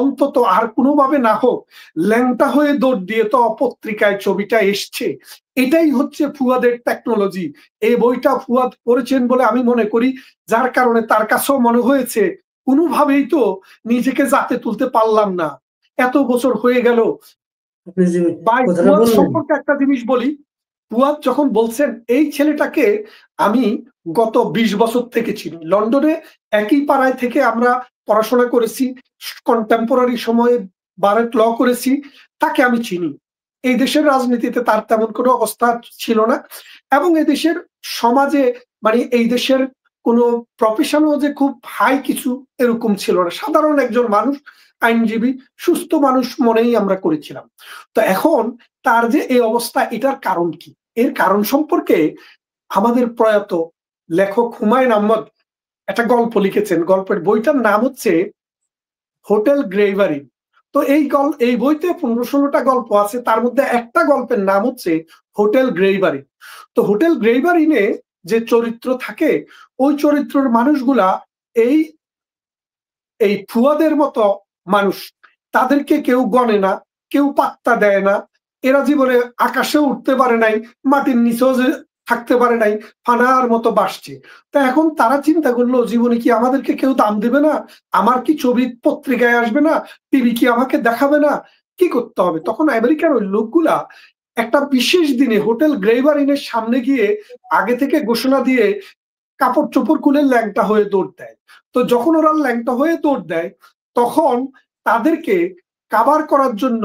অন্তত আর কোনোভাবে না হোক ল্যাংটা হয়ে দৌড় দিয়ে তো পত্রিকায় ছবিটা এসছে। এটাই হচ্ছে ফুয়াদের টেকনোলজি। এই বইটা ফুয়াদ পড়েছেন বলে আমি মনে করি, যার কারণে তার কাছেও মনে হয়েছে কোনোভাবেই তো নিজেকে জাতে তুলতে পারলাম না, এত বছর হয়ে গেল। আপনি যে ভাই কথাটা ফুয়াদ বললেন, সম্পর্কে একটা জিনিস বলি। ফুয়াদ যখন বলছেন এই ছেলেটাকে আমি গত 20 বছর থেকে চিনি, লন্ডনে একই পাড়ায় থেকে আমরা পড়াশোনা করেছি, কন্টেম্পোরারি সময়ে বারেট ল করেছি, তাকে আমি চিনি। এই দেশের রাজনীতিতে তার তেমন কোনো অবস্থা ছিল না, এবং এই দেশের সমাজে মানে এই দেশের কোনো প্রফেশনও যে খুব হাই কিছু এরকম ছিল না, সাধারণ একজন মানুষ, আইনজীবী, সুস্থ মানুষ মনেই আমরা করেছিলাম। তো এখন তার যে এই অবস্থা, এটার কারণ কি? এর কারণ সম্পর্কে আমাদের প্রয়াত লেখক হুমায়ুন আহমদ একটা গল্প লিখেছেন। গল্পের বইটার নাম হচ্ছে হোটেল গ্রেভারি। তো এই বইতে 15-16টা গল্প আছে, তার মধ্যে একটা গল্পের নাম হচ্ছে হোটেল গ্রেভারি। তো হোটেল গ্রেভারিনে যে চরিত্র থাকে, ওই চরিত্রের মানুষগুলা এই এই ফুয়াদের মতো মানুষ। তাদেরকে কেউ গণে না, কেউ পাত্তা দেয় না। এরা জীবনে আকাশে উঠতে পারে নাই, মাটির নিচেও যে থাকতে পারে নাই, ফানার মতো বাসছে। তা এখন তারা চিন্তা করলো, জীবনে কি আমাদেরকে কেউ দাম দেবে না? আমার কি ছবি পত্রিকায় আসবে না? টিভি কি আমাকে দেখাবে না? কি করতে হবে? তখন আমেরিকার ওই লোকগুলা একটা বিশেষ দিনে হোটেল গ্রেভারিনের সামনে গিয়ে আগে থেকে ঘোষণা দিয়ে কাপড় চোপড় খুলে ল্যাংটা হয়ে দৌড় দেয়। তো যখন ওরা ল্যাংটা হয়ে দৌড় দেয়, তখন তাদেরকে কাভার করার জন্য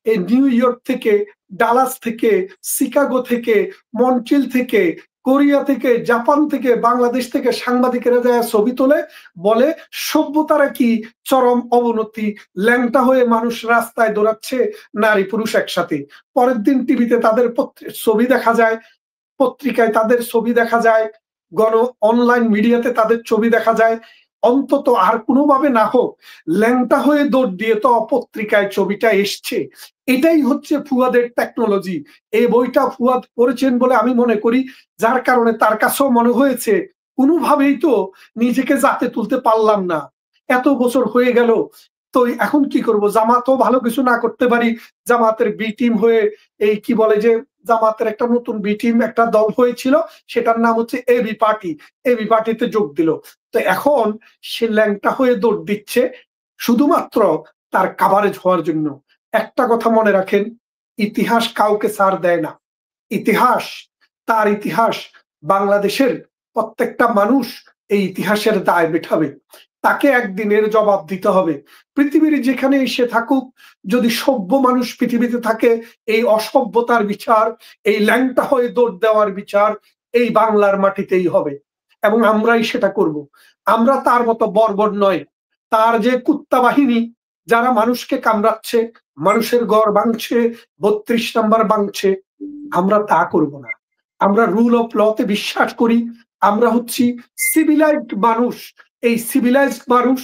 এই নিউ ইয়র্ক থেকে, ডালাস থেকে, শিকাগো থেকে, মন্ট্রিল থেকে, কোরিয়া থেকে, জাপান থেকে, বাংলাদেশ থেকে সাংবাদিকেরা যায় ছবি তোলে, বলে সভ্যতারা কি চরম অবনতি, ল্যাংটা হয়ে মানুষ রাস্তায় দৌড়াচ্ছে, নারী পুরুষ একসাথে। পরের দিন টিভিতে তাদের ছবি দেখা যায়, পত্রিকায় তাদের ছবি দেখা যায়, গণ অনলাইন মিডিয়াতে তাদের ছবি দেখা যায়। অন্তত আর কোনোভাবে না হোক ল্যাংটা হয়ে দৌড় দিয়ে তো পত্রিকায় ছবিটা এসছে। এটাই হচ্ছে ফুয়াদের টেকনোলজি। এই বইটা ফুয়াদ পড়েছেন বলে আমি মনে করি, যার কারণে তার কাছেও মনে হয়েছে কোনোভাবেই তো নিজেকে জাতে তুলতে পারলাম না, এত বছর হয়ে গেল। তো এখন কি করব? জামাতও ভালো কিছু না করতে পারি, জামাতের বি টিম হয়ে এই কি বলে যে জামাতের একটা নতুন বি টিম একটা দল হয়েছিল, সেটার নাম হচ্ছে এবি পার্টি, এবি পার্টিতে যোগ দিল। তো এখন সে ল্যাংটা হয়ে দৌড় দিচ্ছে শুধুমাত্র তার কাভারেজ হওয়ার জন্য। একটা কথা মনে রাখেন, ইতিহাস কাউকে ছাড় দেয় না। ইতিহাস, তার ইতিহাস, বাংলাদেশের প্রত্যেকটা মানুষ এই ইতিহাসের দায় মেটাবে, তাকে একদিনের জবাব দিতে হবে। পৃথিবীর যেখানে এসে থাকুক, যদি সভ্য মানুষ পৃথিবীতে থাকে, এই অসভ্যতার বিচার, এই ল্যাংটা হয়ে দৌড় দেওয়ার বিচার এই বাংলার মাটিতেই হবে, এবং আমরাই সেটা করব। আমরা তার মতো বর্বর নয়। তার যে কুত্তা বাহিনী যারা মানুষকে কামড়াচ্ছে, মানুষের ঘর ভাঙছে, 32 নাম্বার ভাঙছে, আমরা তা করব না। আমরা রুল অফ লতে বিশ্বাস করি। আমরা হচ্ছি সিভিলাইজড মানুষ। এই সিভিলাইজড মানুষ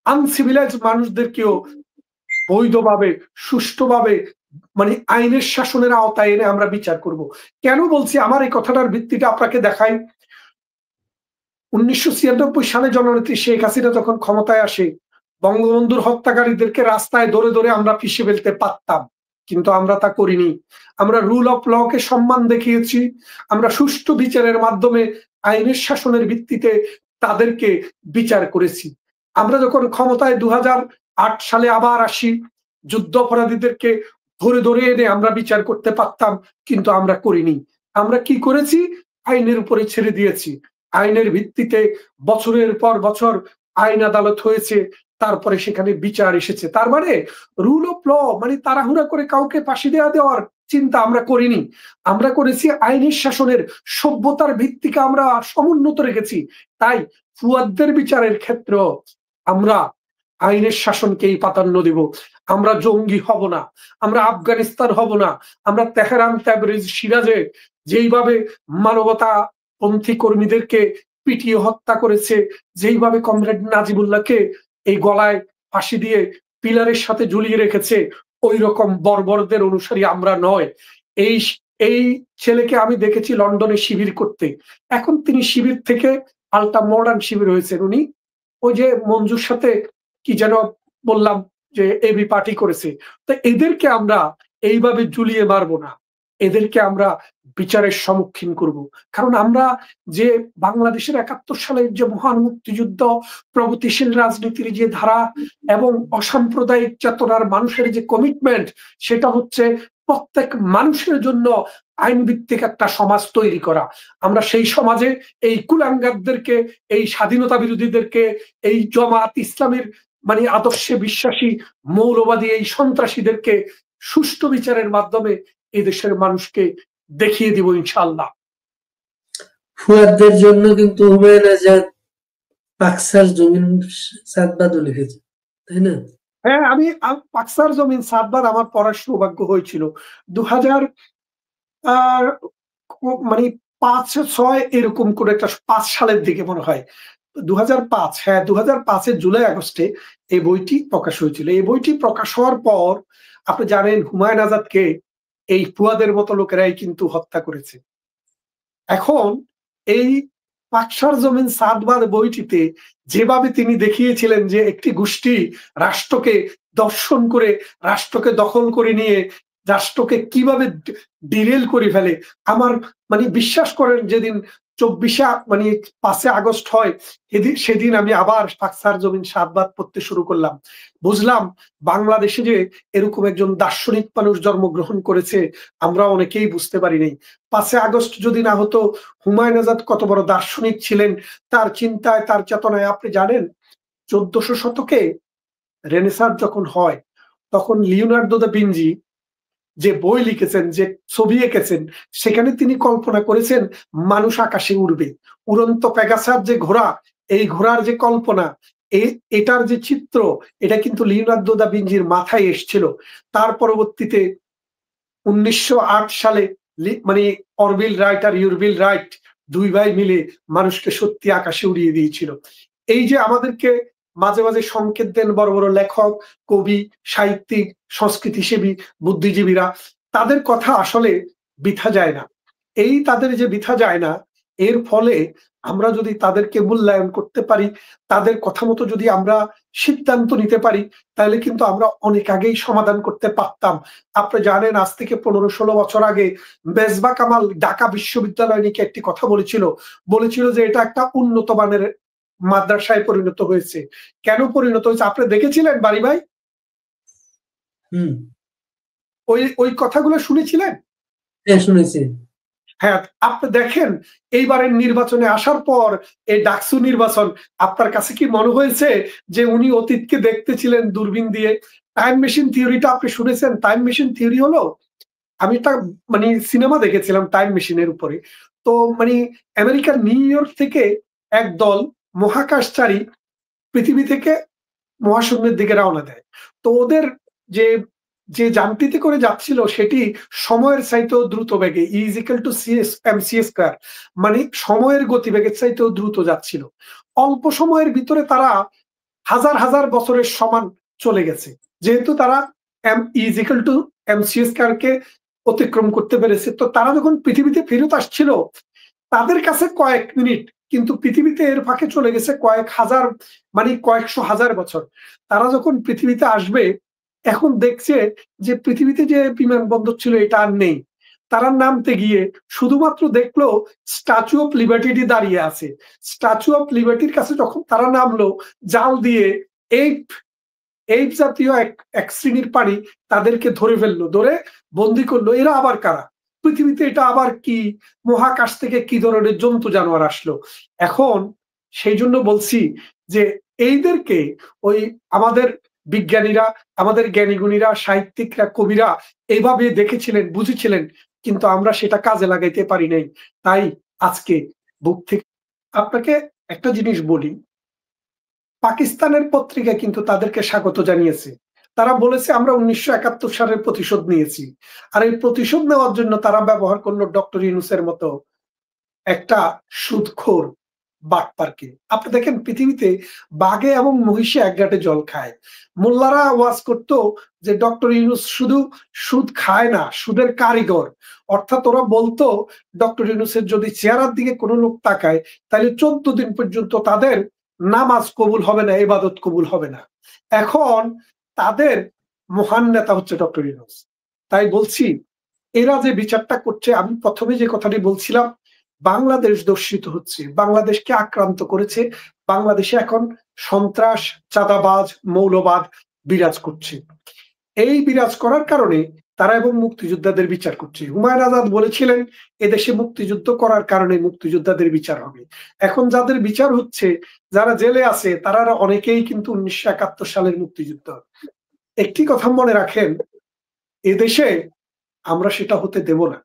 আনসিভিলাইজড মানুষদেরকেও বৈধভাবে, সুষ্ঠুভাবে, মানে আইনের শাসনের আওতায় এনে আমরা বিচার করব। কেন বলছি? আমার এই কথাটার ভিত্তিটা আপনাকে দেখাই। 1996 সালে জননেত্রী শেখ হাসিনা যখন ক্ষমতায় আসে, বঙ্গবন্ধুর হত্যাকারীদেরকে রাস্তায় ধরে ধরে আমরা পিষে ফেলতে পারতাম, কিন্তু আমরা তা করিনি। আমরা রুল অফ ল কে সম্মান দেখিয়েছি। আমরা সুষ্ঠু বিচারের মাধ্যমে আইনের শাসনের ভিত্তিতে তাদেরকে বিচার করেছি। আমরা যখন ক্ষমতায় 2008 সালে আবার আসি, যুদ্ধ অপরাধীদেরকে ধরে ধরে এনে আমরা বিচার করতে পারতাম, কিন্তু আমরা করিনি। আমরা কি করেছি? আইনের উপরে ছেড়ে দিয়েছি। আইনের ভিত্তিতে বছরের পর বছর আইন আদালত হয়েছে, তারপরে সেখানে বিচার এসেছে। তার মানে রুল অফ ল, মানে তাড়াহুড়া করে কাউকে ফাঁসি দেওয়ার চিন্তা আমরা করিনি। আমরা করেছি আইনের শাসনের, সভ্যতার ভিত্তিকে আমরা সমুন্নত রেখেছি। তাই ফুয়াদদের বিচারের ক্ষেত্রে আমরা আইনের শাসনকেই প্রাধান্য দেব। আমরা জঙ্গি হব না, আমরা আফগানিস্তান হব না, আমরা তেহরান, তাবরিজ, সিরাজে যেইভাবে মানবতা পন্থী কর্মীদেরকে পিটিয়ে হত্যা করেছে, যেইভাবে কমরেড নাজিবুল্লাহকে এই গলায় ফাঁসি দিয়ে পিলারের সাথে ঝুলিয়ে রেখেছে, ওই রকম বর্বরদের অনুসারী আমরা নয়। এই এই ছেলেকে আমি দেখেছি লন্ডনে শিবির করতে। এখন তিনি শিবির থেকে আলটা মডার্ন শিবির হয়েছেন। উনি ওই যে মঞ্জুর সাথে কি যেন বললাম, যে এবি পার্টি করেছে। তো এদেরকে আমরা এইভাবে ঝুলিয়ে মারবো না, এদেরকে আমরা বিচারের সম্মুখীন করব। কারণ আমরা যে বাংলাদেশের ৭১ সালের যে মহান মুক্তিযুদ্ধ, প্রগতিশীল রাজনীতির যে ধারা এবং অসাম্প্রদায়িক চেতনার মানুষের যে কমিটমেন্ট, সেটা হচ্ছে প্রত্যেক মানুষের জন্য আইন ভিত্তিক একটা সমাজ তৈরি করা। আমরা সেই সমাজে এই কুলাঙ্গারদেরকে, এই স্বাধীনতা বিরোধীদেরকে, এই জামাত ইসলামের মানে আদর্শে বিশ্বাসী মৌলবাদী এই সন্ত্রাসীদেরকে সুষ্ঠু বিচারের মাধ্যমে এই দেশের মানুষকে দেখিয়ে দিব ইনশাআল্লাহ। ফুয়াদদের জন্য কিন্তু হুমায়ুন আজাদ পাকসার জমিন সাতবাদও লিখেছে, তাই না? হ্যাঁ, আমি পাকসার জমিন সাতবার আমার পড়ার সৌভাগ্য হয়েছিল 2000 মানে 5-6 এরকম করে একটা 5 সালের দিকে মনে হয়, 2005, হ্যাঁ 2005-এর জুলাই আগস্টে এই বইটি প্রকাশ হয়েছিল। এই বইটি প্রকাশ হওয়ার পর আপনি জানেন হুমায়ুন আজাদকে এই ফুয়াদের মতো লোকেরাই কিন্তু হত্যা করেছে। এখন এই পাকসার জমিন সাতবার বইটিতে যেভাবে তিনি দেখিয়েছিলেন যে একটি গোষ্ঠী রাষ্ট্রকে দর্শন করে, রাষ্ট্রকে দখল করে নিয়ে রাষ্ট্রকে কিভাবে ডিরেল করে ফেলে, আমার মানে বিশ্বাস করেন যেদিন 5 আগস্ট হয় সেদিন আমি আবার পাকসার জমিন সাতবার পড়তে শুরু করলাম। বুঝলাম বাংলাদেশে যে এরকম একজন দার্শনিক মানুষ জন্মগ্রহণ করেছে আমরা অনেকেই বুঝতে পারি নাই। 5 আগস্ট যদি না হতো, হুমায়ুন আজাদ কত বড় দার্শনিক ছিলেন, তার চিন্তায় তার চেতনায়। আপনি জানেন 1400 শতকে রেনেসাঁস যখন হয়, তখন লিওনার্দো দা ভিঞ্চি যে বই লিখেছেন, যে ছবি এঁকেছেন, সেখানে তিনি কল্পনা করেছেন মানুষ আকাশে উড়বে। উড়ন্ত পেগাসাস যে ঘোড়া, এই ঘোড়ার যে কল্পনা, এটার যে চিত্র, এটা কিন্তু লিওনার্দো দা ভিঞ্চির মাথায় এসেছিল। তার পরবর্তীতে 1908 সালে মানে অরভিল রাইট আর ইউরভিল রাইট দুই ভাই মিলে মানুষকে সত্যি আকাশে উড়িয়ে দিয়েছিল। এই যে আমাদেরকে মাঝে মাঝে সংকেত দেন বড় বড় লেখক, কবি, সাহিত্যিক, সংস্কৃতিসেবী, বুদ্ধিজীবীরা, তাদের কথা আসলে বৃথা যায় না। এই তাদের যে বৃথা যায় না, এর ফলে আমরা যদি তাদেরকে মূল্যায়ন করতে পারি, তাদের কথা মতো যদি আমরা সিদ্ধান্ত নিতে পারি, তাহলে কিন্তু আমরা অনেক আগেই সমাধান করতে পারতাম। আপনি জানেন আজ থেকে 15-16 বছর আগে মেজবা কামাল ঢাকা বিশ্ববিদ্যালয় নিয়ে একটি কথা বলেছিল যে এটা একটা উন্নত মানের মাদ্রাসায় পরিণত হয়েছে। কেন পরিণত হয়েছে আপনি দেখেছিলেন বাড়ি ভাই? ওই কথাগুলো শুনেছিলেন? হ্যাঁ, শুনেছি। হ্যাঁ, আপনি দেখেন এইবারের নির্বাচনে আসার পর এই ডাকসু নির্বাচন, আপনার কাছে কি মনে হয়েছে যে উনি অতীতকে দেখতেছিলেন দূরবীন দিয়ে? টাইম মেশিন থিওরিটা আপনি শুনেছেন? টাইম মেশিন থিওরি হলো, আমি একটা মানে সিনেমা দেখেছিলাম টাইম মেশিনের উপরে। তো মানে আমেরিকার নিউ ইয়র্ক থেকে এক দল মহাকাশচারী পৃথিবী থেকে মহাশূন্যের দিকে রওনা দেয়। তো ওদের যে যে যানটিতে করে যাচ্ছিল সেটি সময়ের চাইতেও দ্রুত বেগে, E=mc², মানে সময়ের গতিবেগের চাইতেও দ্রুত যাচ্ছিল। অল্প সময়ের ভিতরে তারা হাজার হাজার বছরের সমান চলে গেছে, যেহেতু তারা E=mc² কে অতিক্রম করতে পেরেছে। তো তারা যখন পৃথিবীতে ফেরত আসছিল, তাদের কাছে কয়েক মিনিট, কিন্তু পৃথিবীতে এর ফাঁকে চলে গেছে কয়েক হাজার, মানে কয়েকশো হাজার বছর। তারা যখন পৃথিবীতে আসবে, এখন দেখছে যে পৃথিবীতে যে বিমানবন্দর ছিল এটা আর নেই। তারা নামতে গিয়ে শুধুমাত্র দেখলো স্ট্যাচু অফ লিবার্টি দাঁড়িয়ে আছে। স্ট্যাচু অফ লিবার্টির কাছে যখন তারা নামলো, জাল দিয়ে এই জাতীয় এক শ্রেণীর প্রাণী তাদেরকে ধরে ফেললো, ধরে বন্দি করলো। এরা আবার কারা? পৃথিবীতে এটা আবার কি? মহাকাশ থেকে কি ধরনের জন্তু জানোয়ার আসলো? এখন সেই জন্য বলছি যে এইদেরকে ওই আমাদের বিজ্ঞানীরা, আমাদের জ্ঞানীগুণীরা, সাহিত্যিকরা, কবিরা এইভাবে দেখেছিলেন, বুঝেছিলেন, কিন্তু আমরা সেটা কাজে লাগাইতে পারি নাই। তাই আজকে বুক থেকে আপনাকে একটা জিনিস বলি, পাকিস্তানের পত্রিকা কিন্তু তাদেরকে স্বাগত জানিয়েছে। তারা বলেছে আমরা 1971 সালের প্রতিশোধ নিয়েছি। আর এই প্রতিশোধ নেওয়ার জন্য তারা ব্যবহার করলো ডক্টর ইউনূসের মতো একটা সুদখোর বাটপারকে। আপনি দেখেন পৃথিবীতে বাঘে এবং মহিষে এক ঘাটে জল খায়। মোল্লারা ওয়াজ করতো যে ডক্টর ইউনূস শুধু সুদ খায় না, সুদের কারিগর। অর্থাৎ ওরা বলতো ডক্টর ইউনূসের যদি চেহারার দিকে কোনো লোক তাকায়, তাহলে 14 দিন পর্যন্ত তাদের নামাজ কবুল হবে না, ইবাদত কবুল হবে না। এখন তাদের মহান নেতা হচ্ছে ডক্টর ইউনূস। তাই বলছি, এরা যে বিচারটা করছে, আমি প্রথমে যে কথাটি বলছিলাম, বাংলাদেশ দর্শিত হচ্ছে, বাংলাদেশকে আক্রান্ত করেছে, বাংলাদেশে এখন সন্ত্রাস, চাঁদাবাজ, মৌলবাদ বিরাজ করছে। এই বিরাজ করার কারণে তারা এবং মুক্তিযোদ্ধাদের বিচার করছে। হুমায়ুন আজাদ বলেছিলেন এদেশে মুক্তিযুদ্ধ করার কারণে মুক্তিযোদ্ধাদের বিচার হবে। এখন যাদের বিচার হচ্ছে, যারা জেলে আছে, তারা অনেকেই কিন্তু 1971 সালের মুক্তিযুদ্ধ। একটি কথা মনে রাখেন, এদেশে আমরা সেটা হতে দেব না।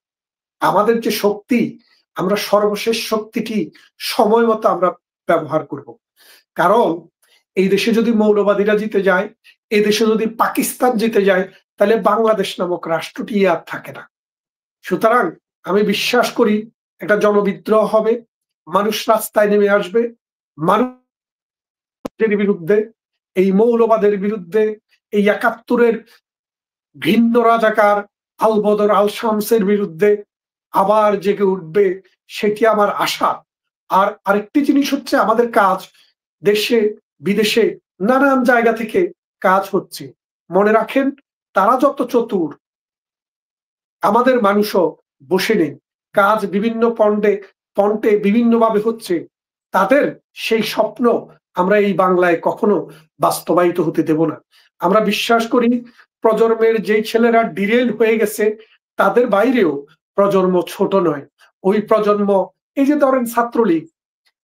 আমাদের যে শক্তি, আমরা সর্বশেষ শক্তিটি সময় মতো আমরা ব্যবহার করব। কারণ এই দেশে যদি মৌলবাদীরা জিতে যায়, এই দেশে যদি পাকিস্তান জিতে যায়, তাহলে বাংলাদেশ নামক রাষ্ট্রটি আর থাকে না। সুতরাং আমি বিশ্বাস করি একটা জনবিদ্রোহ হবে, মানুষ রাস্তায় নেমে আসবে, মানুষের বিরুদ্ধে, এই মৌলবাদের বিরুদ্ধে, এই 71-এর ভিন্ন রাজাকার আল বদর আল শামসের বিরুদ্ধে আবার জেগে উঠবে, সেটি আমার আশা। আর আরেকটি জিনিস হচ্ছে, আমাদের কাজ দেশে বিদেশে নানান জায়গা থেকে কাজ হচ্ছে। মনে রাখেন, তারা যত চতুর, আমাদের মানুষও বসে নেই। কাজ বিভিন্ন পন্টে বিভিন্নভাবে হচ্ছে। তাদের সেই স্বপ্ন আমরা এই বাংলায় কখনো বাস্তবায়িত হতে দেব না। আমরা বিশ্বাস করি প্রজন্মের যেই ছেলেরা ডিরেল হয়ে গেছে, তাদের বাইরেও প্রজন্ম ছোট নয়। ওই প্রজন্ম, এই যে ধরেন ছাত্রলীগ,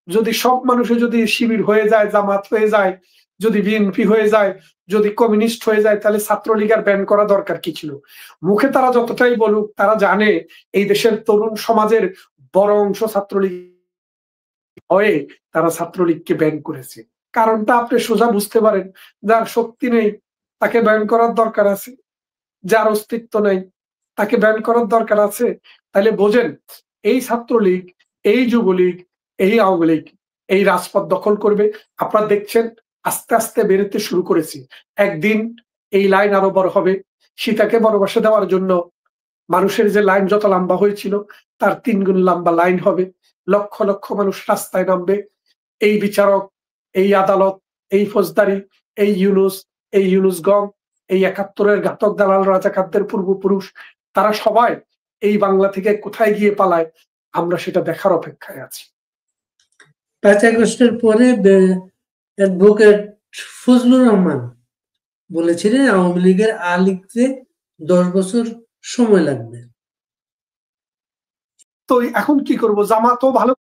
যদি সব মানুষে যদি শিবির হয়ে যায়, জামাত হয়ে যায়, যদি বিএনপি হয়ে যায়, যদি কমিউনিস্ট হয়ে যায়, তাহলে ছাত্রলীগ আর ব্যান করা দরকার কি ছিল? মুখে তারা যতটাই বলুক, তারা জানে এই দেশের তরুণ সমাজের বড় অংশ ছাত্রলীগ হয়ে তারা ছাত্রলীগকে ব্যান করেছে। কারণটা আপনি সোজা বুঝতে পারেন, যার শক্তি নেই তাকে ব্যান করার দরকার আছে, যার অস্তিত্ব নেই তাকে ব্যান করার দরকার আছে। তাহলে বোঝেন, এই ছাত্রলীগ, এই যুবলীগ, এই আওয়ামী লীগ এই রাজপথ দখল করবে। আপনারা দেখছেন আস্তে আস্তে বেরোতে শুরু করেছি। একদিন এই লাইন আরো বড় হবে। সীতাকে বনবাসে দেওয়ার জন্য মানুষের যে লাইন যত লম্বা হয়েছিল, তার 3 গুণ লম্বা লাইন হবে। লক্ষ লক্ষ মানুষ রাস্তায় নামবে। এই বিচারক, এই আদালত, এই ফৌজদারি, এই ইউনুসগণ, এই 71-এর ঘাতক দালাল রাজাকারদের পূর্বপুরুষ, তারা সবাই এই বাংলা থেকে কোথায় গিয়ে পালায়, আমরা সেটা দেখার অপেক্ষায় আছি। 5 আগস্টের পরে অ্যাডভোকেট ফজলুর রহমান বলেছিলেন আওয়ামী লীগের লিখতে 10 বছর সময় লাগবে। তো এখন কি করব? জামাতও ভালো